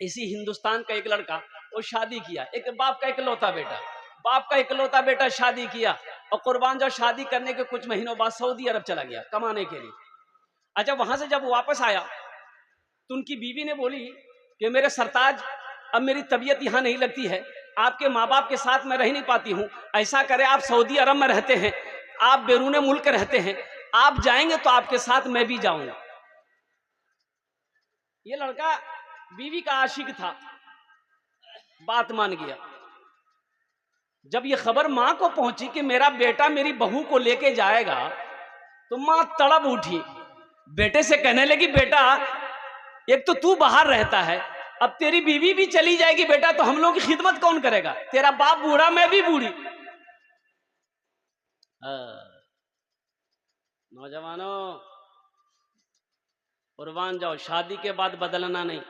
इसी हिंदुस्तान का एक लड़का, वो शादी किया, एक बाप का इकलौता बेटा, बाप का इकलौता बेटा शादी किया, और कुर्बान जब शादी करने के कुछ महीनों बाद सऊदी अरब चला गया कमाने के लिए। अच्छा, वहां से जब वापस आया तो उनकी बीवी ने बोली कि मेरे सरताज, अब मेरी तबीयत यहाँ नहीं लगती है, आपके माँ बाप के साथ मैं रह नहीं पाती हूँ, ऐसा करे आप सऊदी अरब में रहते हैं, आप बैरून मुल्क रहते हैं, आप जाएंगे तो आपके साथ मैं भी जाऊंगा। ये लड़का बीवी का आशिक था, बात मान गया। जब ये खबर मां को पहुंची कि मेरा बेटा मेरी बहू को लेके जाएगा, तो मां तड़प उठी, बेटे से कहने लगी, बेटा एक तो तू बाहर रहता है, अब तेरी बीवी भी चली जाएगी बेटा, तो हम लोग की खिदमत कौन करेगा? तेरा बाप बूढ़ा, मैं भी बूढ़ी। नौजवानों, कुर्बान जाओ, शादी के बाद बदलना नहीं।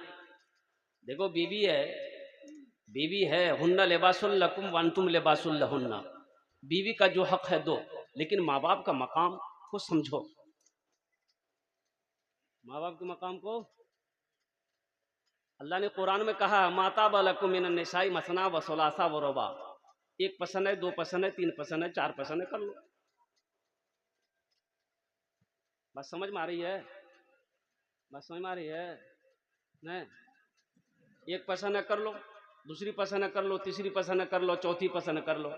देखो बीवी है, बीवी है, हुन्ना लिबासुल लकुम व अंतुम लिबासुल लहुन्ना, बीवी का जो हक है दो, लेकिन माँ बाप का मकाम को समझो। माँ बाप के मकाम को अल्लाह ने कुरान में कहा, माता बलकुम मिनन निसाई मसना व सुलासा व रुबा, एक पसंद है, दो पसंद है, तीन पसंद है, चार पसंद है, कर लो। बात समझ में आ रही है? बात समझ में आ रही है? नहीं, एक पसंद है कर लो, दूसरी पसंद है कर लो, तीसरी पसंद है कर लो, चौथी पसंद है कर लो।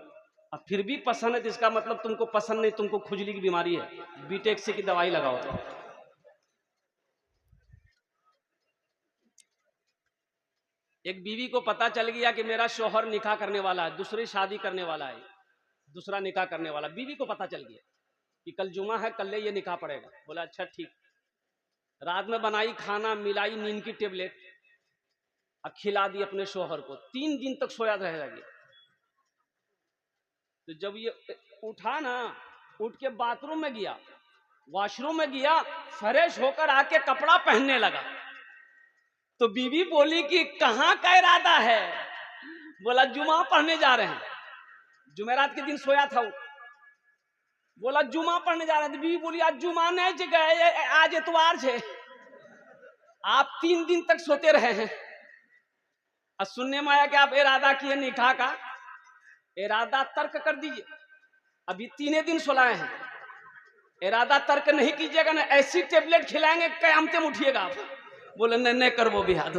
अब फिर भी पसंद है तो इसका मतलब तुमको पसंद नहीं, तुमको खुजली की बीमारी है, बीटेक्सी की दवाई लगाओ। तो एक बीवी को पता चल गया कि मेरा शौहर निकाह करने वाला है, दूसरी शादी करने वाला है, दूसरा निकाह करने वाला, बीवी को पता चल गया कि कल जुमा है, कल ये निकाह पड़ेगा। बोला अच्छा ठीक। रात में बनाई खाना, मिलाई नींद की टेबलेट, अब खिला दी अपने शौहर को, 3 दिन तक सोया रह गया। तो जब ये उठा ना, उठ के बाथरूम में गया, वॉशरूम में गया, फ्रेश होकर आके कपड़ा पहनने लगा, तो बीवी बोली कि कहां का इरादा है? बोला जुमा पढ़ने जा रहे हैं, जुमेरात के दिन सोया था वो। बोला जुमा पढ़ने जा रहे हैं, तो बीवी बोली आज जुमा नहीं जगह, आज इतवार है, आप 3 दिन तक सोते रहे हैं। और सुनने में आया कि आप इरादा किए निकाह का, इरादा तर्क कर दीजिए, अभी 3 दिन सुलाए हैं, इरादा तर्क नहीं कीजिएगा ना, ऐसी टेबलेट खिलाएंगे कयामत में उठिएगा आप। बोले नहीं कर वो भी हाथ।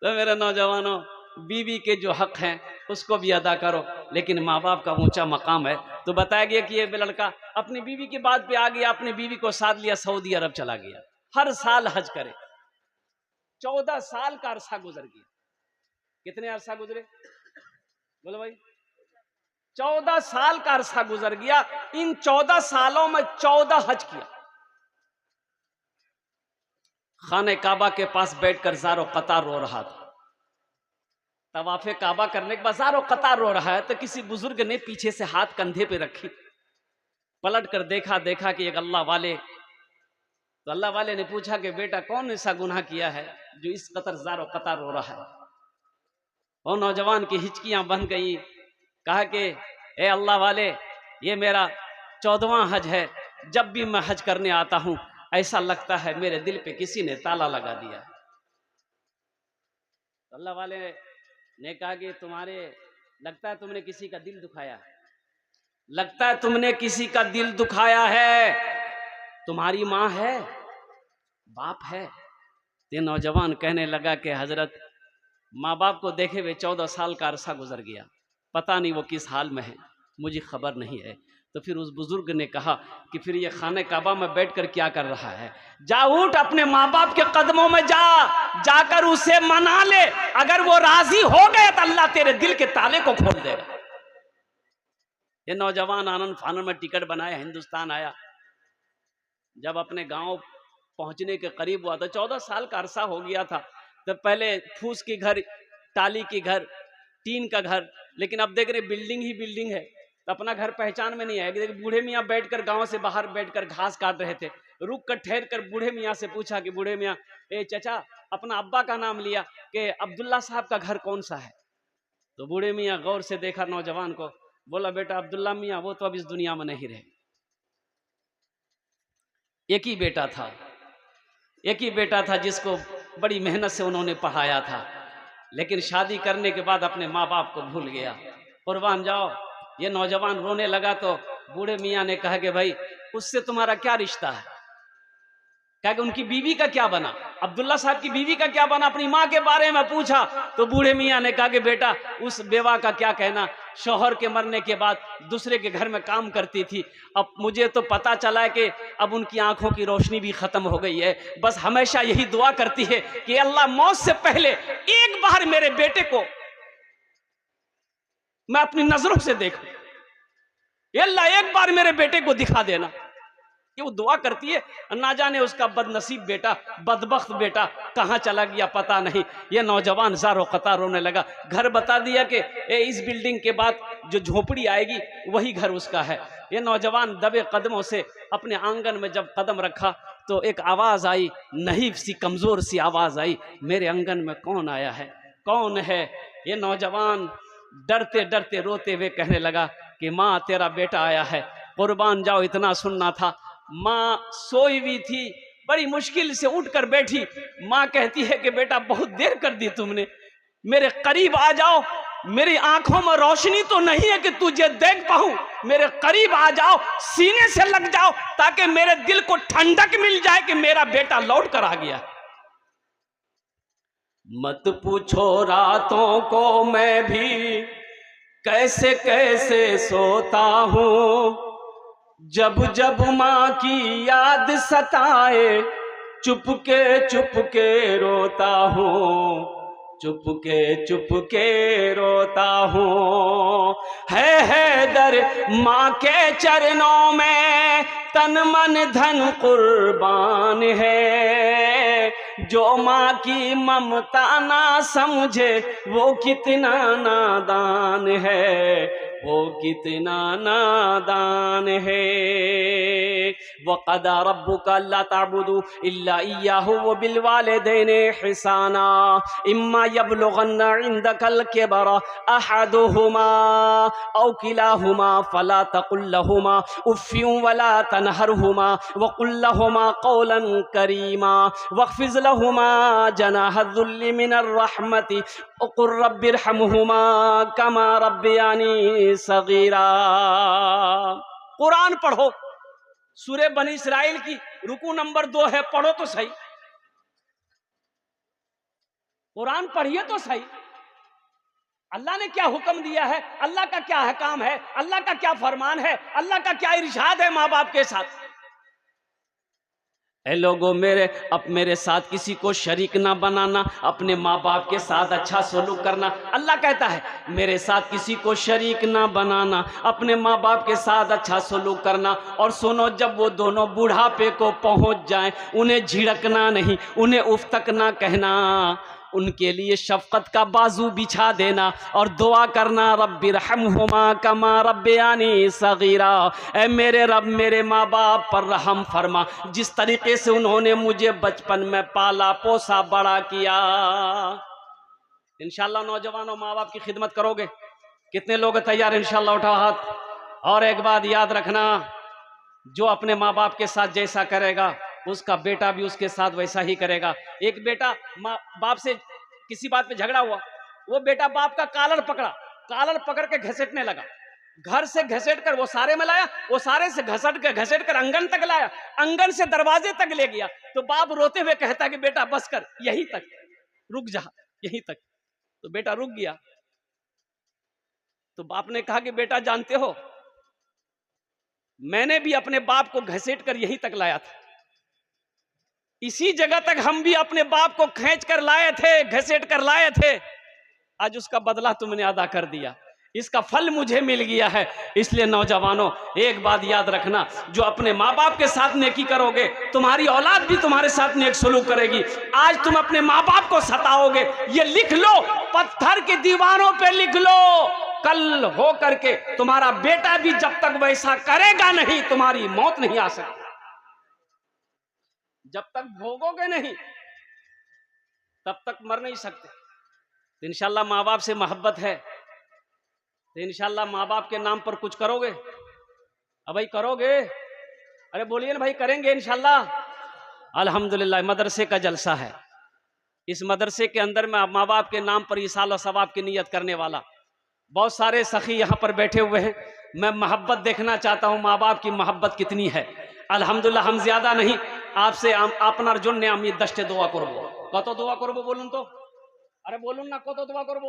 तो मेरे नौजवानों, बीवी के जो हक हैं उसको भी अदा करो, लेकिन माँ बाप का ऊंचा मकाम है। तो बताया गया कि ये लड़का अपनी बीवी की बात पे आ गया, अपनी बीवी को साथ लिया, सऊदी अरब चला गया, हर साल हज करे। 14 साल का अरसा गुजर गया। कितने अरसा गुजरे? बोलो भाई, 14 साल का अरसा गुजर गया। इन 14 सालों में 14 हज किया। खाने काबा के पास बैठकर ज़ारो कतार रो रहा था। तवाफे काबा करने के बाद ज़ारो कतार रो रहा है, तो किसी बुजुर्ग ने पीछे से हाथ कंधे पे रखी, पलट कर देखा कि एक अल्लाह वाले, तो अल्लाह वाले ने पूछा कि बेटा कौन ऐसा गुनाह किया है जो इस कतर ज़ारो कतार रो रहा है? और नौजवान की हिचकियां बन गई, कहा कि ए अल्लाह वाले, ये मेरा 14वां हज है, जब भी मैं हज करने आता हूं ऐसा लगता है मेरे दिल पे किसी ने ताला लगा दिया। तो अल्लाह वाले ने कहा कि तुम्हारे, लगता है तुमने किसी का दिल दुखाया, लगता है तुमने किसी का दिल दुखाया है। तुम्हारी माँ है, बाप है? ये नौजवान कहने लगा कि हजरत, माँ बाप को देखे हुए 14 साल का अरसा गुजर गया, पता नहीं वो किस हाल में है, मुझे खबर नहीं है। तो फिर उस बुजुर्ग ने कहा कि फिर ये खाने काबा में बैठकर क्या कर रहा है? जा उठ, अपने माँ बाप के कदमों में जाकर उसे मना ले, अगर वो राजी हो गए तो अल्लाह तेरे दिल के ताले को खोल देगा। ये नौजवान आनंद फानन में टिकट बनाया, हिंदुस्तान आया। जब अपने गांव पहुंचने के करीब हुआ था, 14 साल का अरसा हो गया था, तो पहले फूस के घर, टाली के घर, टीन का घर, लेकिन अब देख रहे बिल्डिंग ही बिल्डिंग है, तो अपना घर पहचान में नहीं आएगी। बूढ़े मियाँ बैठकर, गांव से बाहर बैठकर घास काट रहे थे, रुक कर ठहर कर बूढ़े मियाँ से पूछा कि बूढ़े मियाँ, ए चाचा, अपना अब्बा का नाम लिया कि अब्दुल्ला साहब का घर कौन सा है? तो बूढ़े मियाँ गौर से देखा नौजवान को, बोला बेटा अब्दुल्ला मियाँ वो तो अब इस दुनिया में नहीं रहे, एक ही बेटा था, एक ही बेटा था जिसको बड़ी मेहनत से उन्होंने पढ़ाया था, लेकिन शादी करने के बाद अपने माँ बाप को भूल गया। कुर्बान जाओ, ये नौजवान रोने लगा तो बूढ़े मियाँ ने कहा कि भाई उससे तुम्हारा क्या रिश्ता है? कहा कि उनकी बीवी का क्या बना, अब्दुल्ला साहब की बीवी का क्या बना, अपनी माँ के बारे में पूछा तो बूढ़े मियाँ ने कहा कि बेटा उस बेवा का क्या कहना, शौहर के मरने के बाद दूसरे के घर में काम करती थी। अब मुझे तो पता चला है कि अब उनकी आंखों की रोशनी भी खत्म हो गई है। बस हमेशा यही दुआ करती है कि अल्लाह मौत से पहले एक बार मेरे बेटे को मैं अपनी नजरों से देखूं, अल्लाह एक बार मेरे बेटे को दिखा देना। ये वो दुआ करती है। ना जाने उसका बदनसीब बेटा, बदबख्त बेटा कहाँ चला गया पता नहीं। ये नौजवान ज़ारो कतार रोने लगा। घर बता दिया कि इस बिल्डिंग के बाद जो झोपड़ी आएगी वही घर उसका है। ये नौजवान दबे कदमों से अपने आंगन में जब कदम रखा तो एक आवाज़ आई, नहीफ सी कमज़ोर सी आवाज़ आई, मेरे आंगन में कौन आया है, कौन है? ये नौजवान डरते डरते रोते हुए कहने लगा कि माँ तेरा बेटा आया है। कुर्बान जाओ, इतना सुनना था। माँ सोई हुई थी, बड़ी मुश्किल से उठकर बैठी। माँ कहती है कि बेटा बहुत देर कर दी तुमने, मेरे करीब आ जाओ, मेरी आंखों में रोशनी तो नहीं है कि तुझे देख पाऊं, मेरे करीब आ जाओ, सीने से लग जाओ ताकि मेरे दिल को ठंडक मिल जाए कि मेरा बेटा लौट कर आ गया। मत पूछो रातों को मैं भी कैसे कैसे सोता हूँ, जब जब माँ की याद सताए चुपके रोता हूँ, चुपके रोता हूँ। है दर माँ के चरणों में तन मन धन कुर्बान है, जो माँ की ममता ना समझे वो कितना नादान है, वो कितना नादान है। वक़दा रब्बुका अल्ला ताबुदू इल्ला इय्याहु व बिल वालिदैनि इहसाना इम्मा यबलुगन्ना इंदकल किबरा अहदुहुमा औ किलाहुमा फला तकुल लहुमा उफ्फिन वला तनहरहुमा व कुल लहुमा कौलन करीमा वख्फिज लहुमा जनाह ज़ुल्लि मिनर रहमति क़ुल रब्बिरहमहुमा कमा रब्बियानी सगीरा। कुरान पढ़ो, सूरे बनी इस्राइल की रुकू नंबर 2 है, पढ़ो तो सही, कुरान पढ़िए तो सही। अल्लाह ने क्या हुक्म दिया है, अल्लाह का क्या अहकाम है, अल्लाह का क्या फरमान है, अल्लाह का क्या इरशाद है माँ बाप के साथ। ऐ लोगों, मेरे साथ किसी को शरीक ना बनाना, अपने माँ बाप के साथ अच्छा सलूक करना। अल्लाह कहता है मेरे साथ किसी को शरीक ना बनाना, अपने माँ बाप के साथ अच्छा सलूक करना। और सुनो, जब वो दोनों बुढ़ापे को पहुँच जाएं, उन्हें झिड़कना नहीं, उन्हें उफ तक ना कहना, उनके लिए शफकत का बाजू बिछा देना और दुआ करना, रब्बिरहमहुमा कमा रब्बियानी सगीरा। ऐ मेरे रब, मेरे माँ बाप पर रहम फरमा, जिस तरीके से उन्होंने मुझे बचपन में पाला पोसा बड़ा किया। इंशाल्लाह नौजवानों माँ बाप की खिदमत करोगे? कितने लोग तैयार? इंशाल्लाह उठाओ हाथ। और एक बात याद रखना, जो अपने माँ बाप के साथ जैसा करेगा उसका बेटा भी उसके साथ वैसा ही करेगा। एक बेटा माँ बाप से किसी बात पे झगड़ा हुआ, वो बेटा बाप का कालर पकड़ के घसीटने लगा, घर से घसीट कर वो सारे में लाया, वो सारे से घसीट कर आंगन तक लाया, आंगन से दरवाजे तक ले गया। तो बाप रोते हुए कहता कि बेटा बस कर, यहीं तक, रुक जा, यहीं तक। तो बेटा रुक गया। तो बाप ने कहा कि बेटा जानते हो, मैंने भी अपने बाप को घसीट कर यहीं तक लाया था, इसी जगह तक हम भी अपने बाप को खींच कर लाए थे, घसीट कर लाए थे। आज उसका बदला तुमने अदा कर दिया, इसका फल मुझे मिल गया है। इसलिए नौजवानों, एक बात याद रखना, जो अपने माँ बाप के साथ नेकी करोगे, तुम्हारी औलाद भी तुम्हारे साथ नेक सलूक करेगी। आज तुम अपने माँ बाप को सताओगे, ये लिख लो, पत्थर की दीवारों पे लिख लो, कल हो करके तुम्हारा बेटा भी जब तक वैसा करेगा नहीं, तुम्हारी मौत नहीं आ सकती। जब तक भोगोगे नहीं तब तक मर नहीं सकते। तो इंशाल्लाह माँ बाप से मोहब्बत है तो इंशाल्लाह माँ बाप के नाम पर कुछ करोगे? अब भाई करोगे? अरे बोलिए ना भाई, करेंगे इंशाल्लाह। अल्हम्दुलिल्लाह मदरसे का जलसा है। इस मदरसे के अंदर में माँ बाप के नाम पर ईसाल और सवाब की नियत करने वाला बहुत सारे सखी यहाँ पर बैठे हुए हैं। मैं मोहब्बत देखना चाहता हूँ, माँ बाप की मोहब्बत कितनी है। अल्हम्दुलिल्लाह हम ज्यादा नहीं, आपसे আপনার জন্য আমি 10টা দোয়া করব। কত দোয়া করব বলুন তো? अरे बोलून ना, কত দোয়া করব?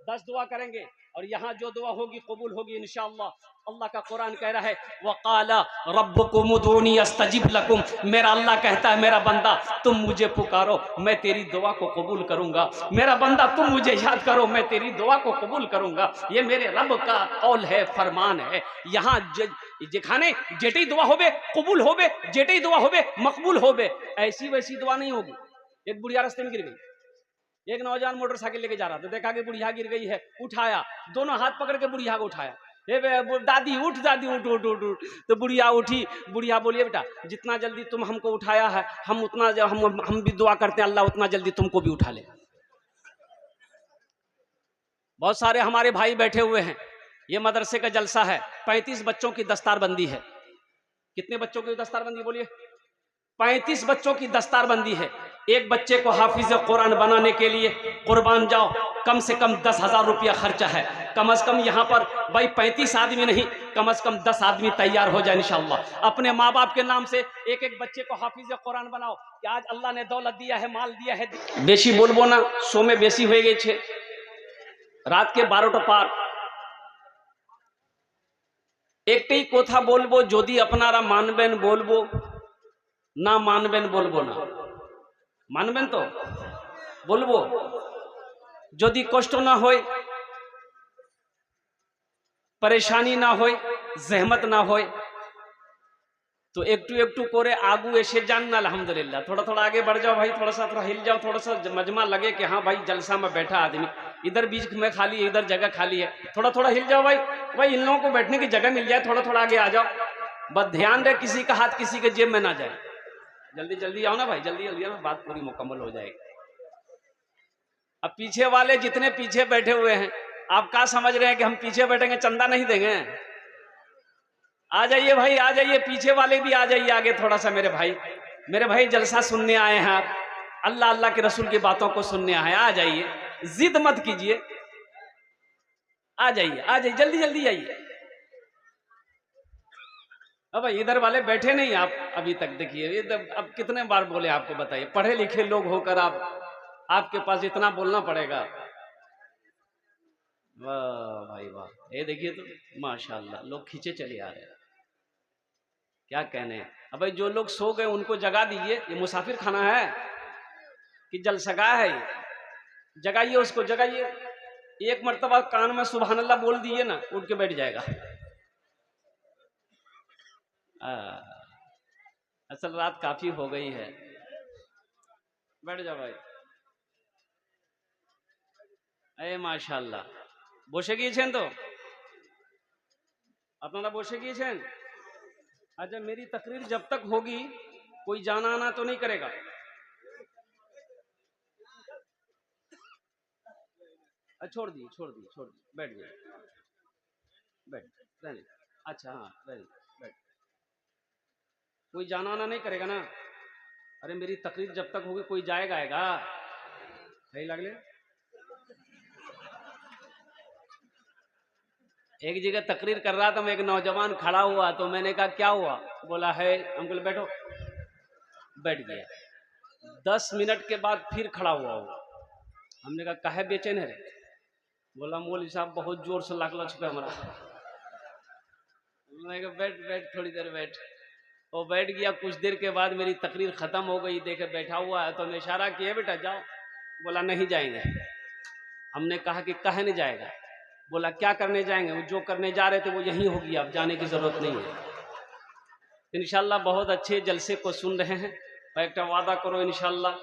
10 दुआ करेंगे और यहाँ जो दुआ होगी कबूल होगी इंशाअल्लाह। अल्लाह का कुरान कह रहा है वक़ाला रब्बुकुम उदूनी अस्तजिब लकुम, मेरा अल्लाह कहता है मेरा बंदा तुम मुझे पुकारो मैं तेरी दुआ को कबूल करूंगा। मेरा बंदा तुम मुझे याद करो मैं तेरी दुआ को कबूल करूंगा। ये मेरे रब का कौल है, फरमान है। यहाँ जेखाने जेटी दुआ होबे कबूल होबे, जेटी दुआ होबे मकबूल होबे। ऐसी वैसी दुआ नहीं होगी। एक बुढ़िया रास्ते में गिर गई, एक नौजवान मोटरसाइकिल लेके जा रहा था, देखा कि बुढ़िया गिर गई है, उठाया, दोनों हाथ पकड़ के बुढ़िया को उठाया। दादी उठ, दादी उठ उठ उठ उठ। तो बुढ़िया उठी। बुढ़िया बोलिए बेटा जितना जल्दी तुम हमको उठाया है हम उतना हम भी दुआ करते हैं अल्लाह उतना जल्दी तुमको भी उठा ले। बहुत सारे हमारे भाई बैठे हुए हैं, ये मदरसे का जलसा है। 35 बच्चों की दस्तारबंदी है। कितने बच्चों की दस्तारबंदी बोलिए? 35 बच्चों की दस्तारबंदी है। एक बच्चे को हाफिज कुरान बनाने के लिए कुर्बान जाओ, कम से कम 10,000 रुपया खर्चा है। कम से कम यहाँ पर भाई 35 आदमी नहीं, कम से कम 10 आदमी तैयार हो जाए इंशाअल्लाह। अपने माँ बाप के नाम से एक एक बच्चे को हाफिज कुरान बनाओ कि आज अल्लाह ने दौलत दिया है, माल दिया है। बेशी बोलबो ना, सो में बेशी हो गई छे, रात के 12टा पार। एकटाई कोथा बोलबो, यदि अपनारा मानबेन बोलबो, ना मानबेन बोलबो ना। मानबेन तो बोलबो, यदि कष्ट ना होय, परेशानी ना होय, जहमत ना होय तो एकटू एकटू करे आगू ऐसे जानना। अल्हम्दुलिल्लाह थोड़ा थोड़ा आगे बढ़ जाओ भाई, थोड़ा सा हिल जाओ, थोड़ा सा मजमा लगे कि हाँ भाई जलसा में बैठा आदमी, इधर बीच में खाली है, इधर जगह खाली है, थोड़ा थोड़ा हिल जाओ भाई। भाई इन लोगों को बैठने की जगह मिल जाए, थोड़ा थोड़ा आगे आ जाओ। बस ध्यान रहे किसी का हाथ किसी के जेब में ना जाए। जल्दी जल्दी आओ ना भाई, जल्दी जल्दी आओ, बात पूरी मुकम्मल हो जाएगी। अब पीछे वाले जितने पीछे बैठे हुए हैं, आप क्या समझ रहे हैं कि हम पीछे बैठेंगे चंदा नहीं देंगे? आ जाइए भाई, आ जाइए, पीछे वाले भी आ जाइए आगे थोड़ा सा। मेरे भाई जलसा सुनने आए हैं आप, अल्लाह अल्लाह के रसूल की बातों को सुनने आए, आ जाइए, जिद मत कीजिए, आ जाइए, आ जाइए, जल्दी जल्दी आइए। अब इधर वाले बैठे नहीं आप अभी तक, देखिए अब कितने बार बोले आपको, बताइए। पढ़े लिखे लोग होकर आपके पास इतना बोलना पड़ेगा। वाह भाई वाह, ये देखिए तो माशाल्लाह लोग खींचे चले आ रहे हैं, क्या कहने हैं। अब भाई जो लोग सो गए उनको जगा दीजिए। ये मुसाफिर खाना है कि जलसगा है? जगाइए उसको, जगाइए। एक मर्तबा कान में सुभान अल्लाह बोल दिए ना, उठ के बैठ जाएगा। असल रात काफी हो गई है, बैठ जाओ भाई। अरे माशाल्लाह, বসে গিয়েছেন তো আপনারা? বসে গিয়েছেন? अच्छा, मेरी तकरीर जब तक होगी कोई जाना आना तो नहीं करेगा? छोड़ दिए, छोड़ दिए, छोड़ दिए, बैठ गए, बैठ रहने। अच्छा हाँ, बैठ। कोई जाना आना नहीं करेगा ना? अरे मेरी तकरीर जब तक होगी कोई जाएगा आएगा? सही लगले। एक जगह तकरीर कर रहा था मैं, एक नौजवान खड़ा हुआ तो मैंने कहा क्या हुआ? बोला है, हम बोले बैठो, बैठ गया। 10 मिनट के बाद फिर खड़ा हुआ वो। हमने कहा काहे बेचैन है रे? बोला मौलवी साहब बहुत जोर से लागल छुपे हमारा। मैं कहा बैठ बैठ, थोड़ी देर बैठ। वो बैठ गया। कुछ देर के बाद मेरी तकरीर खत्म हो गई, देखे बैठा हुआ है तो मैं इशारा किया बेटा जाओ। बोला नहीं जाएंगे। हमने कहा कि काहे नहीं जाएगा? बोला क्या करने जाएंगे, वो जो करने जा रहे थे वो यहीं होगी, अब जाने की जरूरत नहीं है। इंशाल्लाह बहुत अच्छे जलसे को सुन रहे हैं और एक वादा करो इंशाल्लाह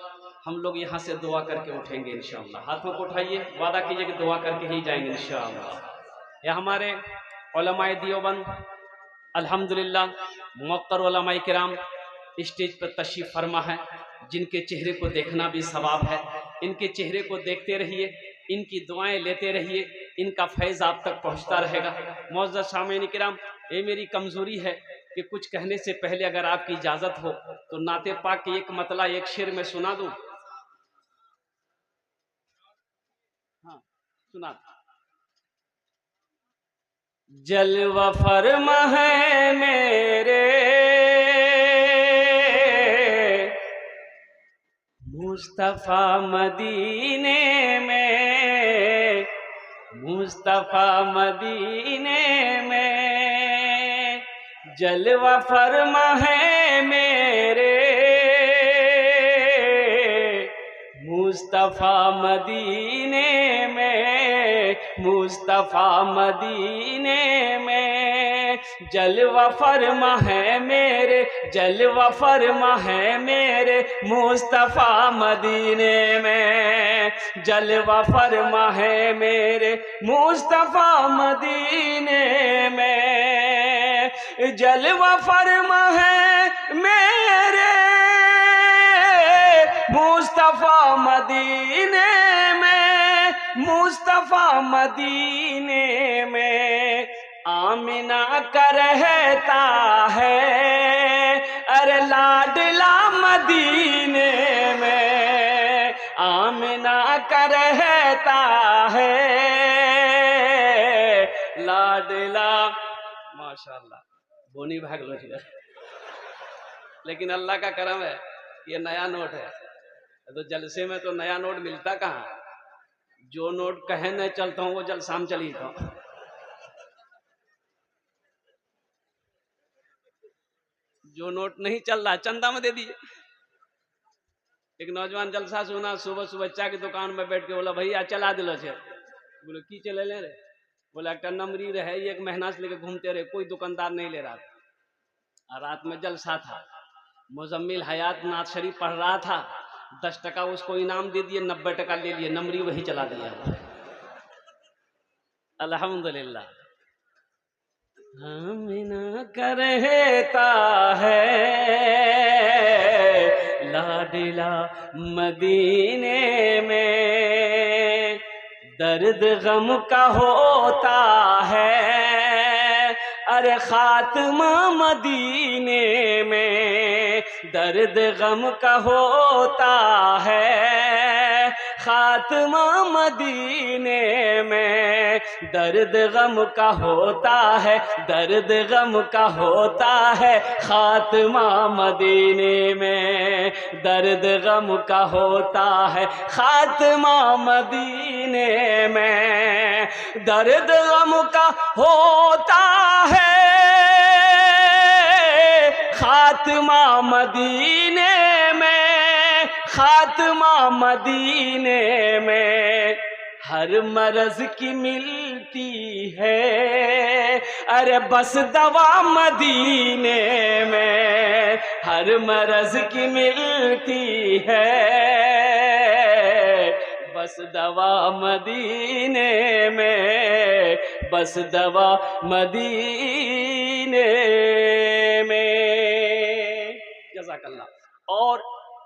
हम लोग यहाँ से दुआ करके उठेंगे इंशाल्लाह। हाथों को उठाइए, वादा कीजिए कि दुआ करके ही जाएंगे इंशाल्लाह। यह हमारे उलमाए देवबंद अल्हम्दुलिल्लाह मुवक्कर उलमाए किराम स्टेज पर तशरीफ फरमा है, जिनके चेहरे को देखना भी सवाब है। इनके चेहरे को देखते रहिए, इनकी दुआएं लेते रहिए, इनका फैज़ आप तक पहुंचता रहेगा। मुअज़्ज़ज़ सामीन किराम, ये मेरी कमज़ोरी है कि कुछ कहने से पहले अगर आपकी इजाज़त हो तो नाते पाक की एक मतला एक शेर में सुना दूं। हाँ सुना दो। जलवा फरमा है मेरे मुस्तफा मदीने में, मुस्तफा मदीने में। जलवा फरमा है मेरे मुस्तफा मदीने में, मुस्तफा मदीने में। जलवा फरमा है मेरे, जलवा फरमा है मेरे मुस्तफा मदीने में। जलवा फरमा है मेरे मुस्तफा मदीने में। जलवा फरमा है मेरे मुस्तफा मदीने में, मुस्तफा मदीने में। आमिना का रहता है अरे लाडला मदीने में, आमिना का रहता है लाडला। माशाल्लाह बोनी भाग लो। लेकिन अल्लाह का करम है ये नया नोट है, तो जलसे में तो नया नोट मिलता कहाँ। जो नोट कहे न चलता हूँ वो जलसा में चली था। जो नोट नहीं चल रहा चंदा में दे दिए। एक नौजवान जलसा सुना, सुबह सुबह चाय की दुकान में बैठ के बोला भैया चला दिलो छे। बोले की चले ले रे। बोला एक नमरी रहे एक महीना से लेके घूमते रहे, कोई दुकानदार नहीं ले रहा था। रात में जलसा था, मुजम्मिल हयात नाथ शरीफ पढ़ रहा था। 10 टका उसको इनाम दे दिए, 90 टका ले लिए, नमरी वही चला दिया। अल्हम्दुलिल्लाह। आमिना का रहता है लाडला मदीने में। दर्द गम का होता है अरे खात्मा मदीने में। दर्द गम का होता है खात्मा मदीने में। दर्द गम का होता है, दर्द गम का होता है खात्मा मदीने में। दर्द गम का होता है खात्मा मदीने में। दर्द गम का होता है खात्मा मदीने में, खात्मा मदीने में। हर मरज की मिलती है अरे बस दवा मदीने में। हर मरज की मिलती है बस दवा मदीने में, बस दवा मदीने में। जज़ाकल्लाह। और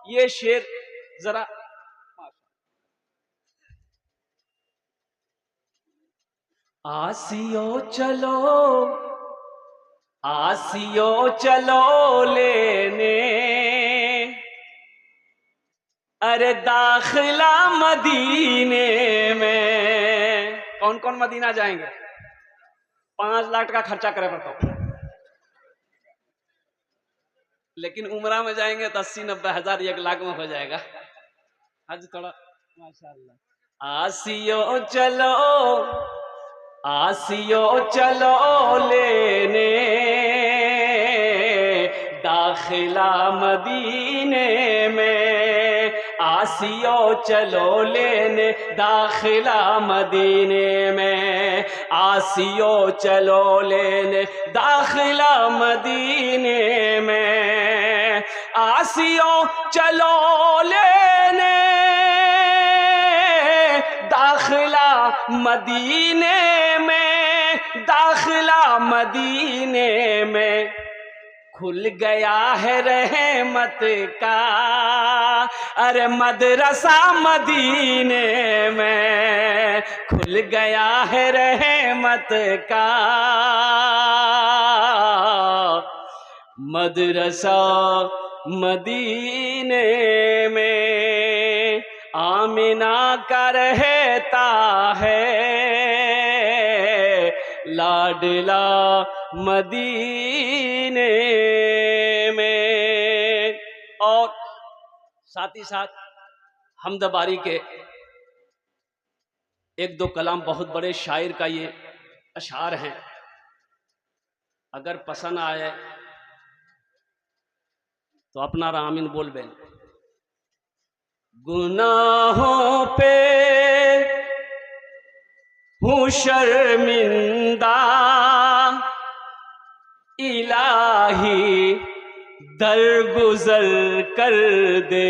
ये शेर जरा आसियो चलो, आसियो चलो लेने अरे दाखिला मदीने में। कौन कौन मदीना जाएंगे? 5 लाख का खर्चा करे पड़ता, लेकिन उम्रा में जाएंगे तो 80-90 हजार 1 लाख में हो जाएगा। हज थोड़ा माशाअल्लाह। आसियो चलो, आसियो चलो लेने दाखिला मदीने में। आसियो चलो लेने दाखिला मदीने में। आसियो चलो लेने दाखिला मदीने में। आसियो चलो लेने दाखिला मदीने में, दाखिला मदीने में। खुल गया है रहमत का अरे मदरसा मदीने में। खुल गया है रहमत का मदरसा मदीने में आमिना का रहता है लाडला मदीने में। और साथ ही साथ हमद बारी के एक दो कलाम बहुत बड़े शायर का ये अशार हैं, अगर पसंद आए तो अपना रामीन बोल बेन। गुनाहों पे हूँ शर्मिंदा इलाही दरगुजर कर दे।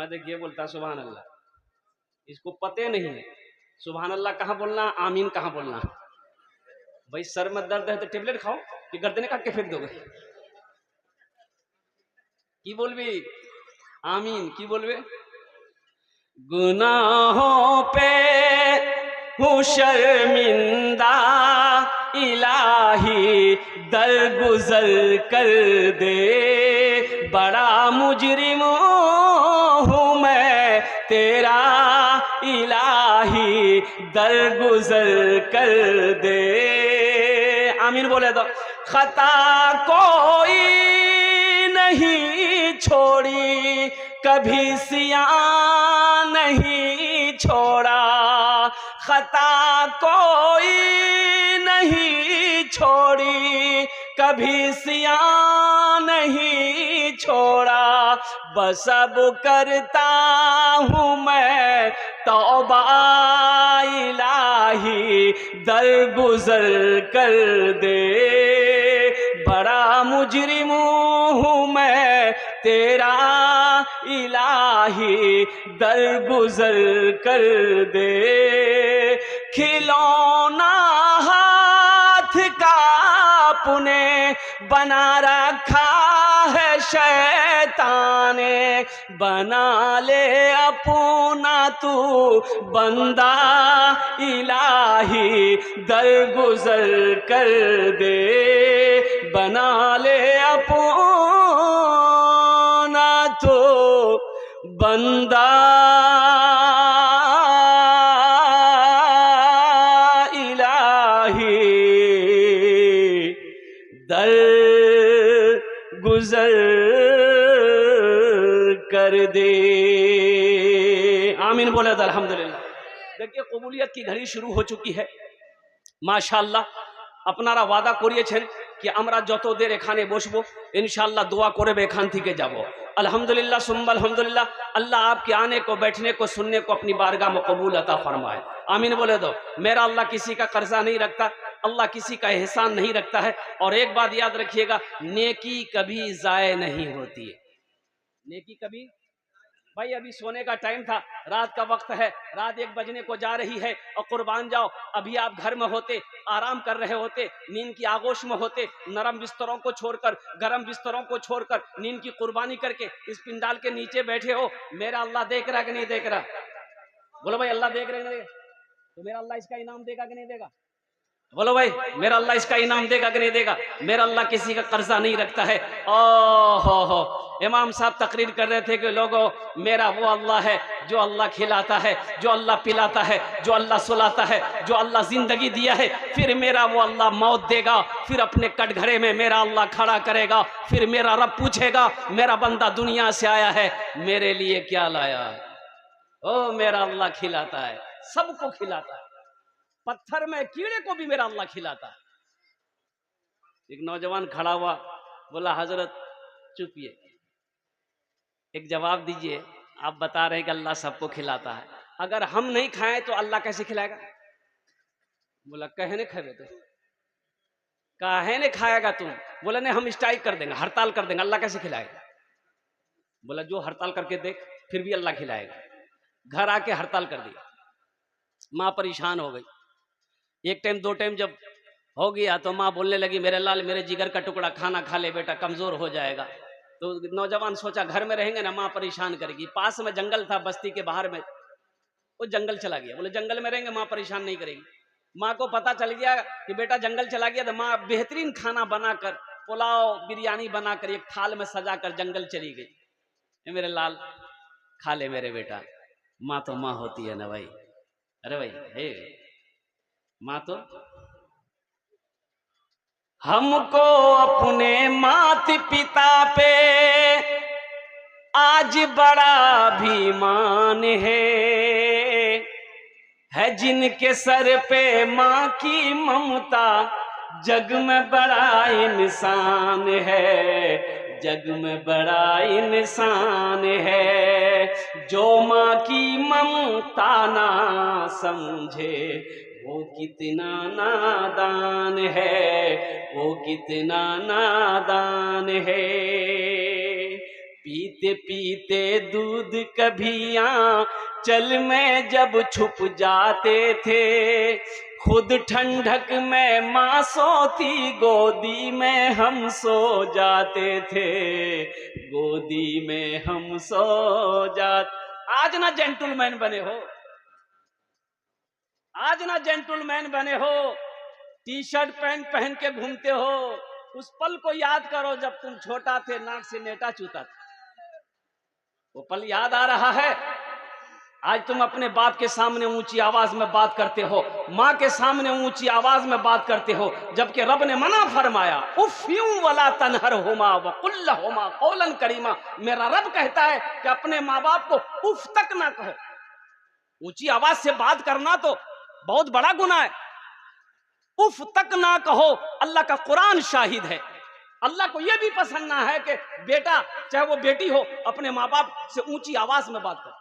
देखिए बोलता सुभान अल्लाह, इसको पते नहीं है सुभान अल्लाह कहाँ बोलना, आमीन कहाँ बोलना। भाई सर में दर्द है तो टेबलेट खाओ कि गर्दने काट के फेंक दोगे। की बोलबी आमीन की बोलबे। गुनाहों पे हूँ शर्मिंदा इलाही दरगुजर कर दे। बड़ा मुजरिम हूँ मैं तेरा इलाही दरगुजर कर दे। आमीन बोले तो। खता कोई नहीं छोड़ी कभी सियान नहीं छोड़ा। खता कोई नहीं छोड़ी कभी सियान नहीं छोड़ा। बस अब करता हूँ मैं तौबा इलाही दरगुजर कर दे। बड़ा मुजरिम हूँ मैं तेरा इलाही दरगुजर कर दे। खिलौना हाथ का अपने बना रखा है शैतान ने। बना ले अपना तू बंदा इलाही दरगुजर कर दे। बना ले अपना तो बंदा इलाही दर गुजर कर दे। आमीन बोले तो अल्हम्दुलिल्लाह। देखिए कबूलियत की घड़ी शुरू हो चुकी है माशाअल्लाह। अपनारा वादा करिएছেন कि আমরা যত দের এখানে বসবো इंशाअल्लाह दुआ করবে এখান থেকে যাব। अल्हम्दुलिल्लाह सुम्मा अल्हम्दुलिल्लाह। अल्लाह आपके आने को बैठने को सुनने को अपनी बारगाह में कबूल अता फरमाए। आमीन बोले दो। मेरा अल्लाह किसी का कर्जा नहीं रखता, अल्लाह किसी का एहसान नहीं रखता है। और एक बात याद रखिएगा, नेकी कभी ज़ाय नहीं होती है। नेकी कभी, भाई अभी सोने का टाइम था, रात का वक्त है, रात 1 बजने को जा रही है और कुर्बान जाओ अभी आप घर में होते, आराम कर रहे होते, नींद की आगोश में होते, नरम बिस्तरों को छोड़कर, गरम बिस्तरों को छोड़कर नींद की कुर्बानी करके इस पिंडाल के नीचे बैठे हो। मेरा अल्लाह देख रहा कि नहीं देख रहा? बोलो भाई अल्लाह देख रहे नहीं? तो मेरा अल्लाह इसका इनाम देगा कि नहीं देगा? बोलो भाई मेरा अल्लाह इसका इनाम देगा कि नहीं देगा? मेरा अल्लाह किसी का कर्जा नहीं रखता है। हो इमाम साहब तकरीर कर रहे थे कि लोगों मेरा वो अल्लाह है जो अल्लाह खिलाता है, जो अल्लाह पिलाता है, जो अल्लाह सुलाता है, जो अल्लाह जिंदगी दिया है। फिर मेरा वो अल्लाह मौत देगा, फिर अपने कटघरे में मेरा अल्लाह खड़ा करेगा। फिर मेरा रब पूछेगा मेरा बंदा दुनिया से आया है, मेरे लिए क्या लाया है? ओ मेरा अल्लाह खिलाता है, सबको खिलाता है, पत्थर में कीड़े को भी मेरा अल्लाह खिलाता है। एक नौजवान खड़ा हुआ, बोला हजरत चुपिए, एक जवाब दीजिए, आप बता रहे हैं कि अल्लाह सबको खिलाता है, अगर हम नहीं खाएं तो अल्लाह कैसे खिलाएगा? बोला कहने खाए तो काहे ने खाएगा तुम? बोला नहीं हम स्ट्राइक कर देंगे, हड़ताल कर देंगे, अल्लाह कैसे खिलाएगा? बोला जो हड़ताल करके देख फिर भी अल्लाह खिलाएगा। घर आके हड़ताल कर दिया, माँ परेशान हो गई। एक टाइम 2 टाइम जब हो गया तो माँ बोलने लगी मेरे लाल मेरे जिगर का टुकड़ा खाना खा ले बेटा, कमजोर हो जाएगा। तो नौजवान सोचा घर में रहेंगे ना माँ परेशान करेगी। पास में जंगल था बस्ती के बाहर में, वो जंगल चला गया। बोले जंगल में रहेंगे माँ परेशान नहीं करेगी। माँ को पता चल गया कि बेटा जंगल चला गया तो माँ बेहतरीन खाना बनाकर पुलाव बिरयानी बनाकर एक थाल में सजाकर जंगल चली गई। ए मेरे लाल, खा ले मेरे बेटा, माँ तो माँ होती है ना भाई। अरे भाई, हे माँ तो हमको अपने माता पिता पे आज बड़ा अभिमान है जिनके सर पे माँ की ममता, जग में बड़ा इंसान है, जग में बड़ा इंसान है। जो माँ की ममता ना समझे वो कितना नादान है, वो कितना नादान है। पीते पीते दूध कभी आंचल में जब छुप जाते थे, खुद ठंडक में माँ सोती, गोदी में हम सो जाते थे, गोदी में हम सो जाते। आज ना जेंटलमैन बने हो, आज ना जेंटलमैन बने हो, टी शर्ट पैंट पहन के घूमते हो। उस पल को याद करो जब तुम छोटा थे, नाक से नेटा चूता था, वो पल याद आ रहा है। आज तुम अपने बाप के सामने ऊंची आवाज में बात करते हो, माँ के सामने ऊंची आवाज में बात करते हो, जबकि रब ने मना फरमाया, उफ यूं वला तनहर होमा वकुल्ल होमा कौलन करीमा। मेरा रब कहता है कि अपने माँ बाप को उफ तक ना कहो। ऊंची आवाज से बात करना तो बहुत बड़ा गुनाह है, उफ तक ना कहो। अल्लाह का कुरान शाहिद है। अल्लाह को यह भी पसंद ना है कि बेटा चाहे वो बेटी हो अपने माँ बाप से ऊंची आवाज में बात करे।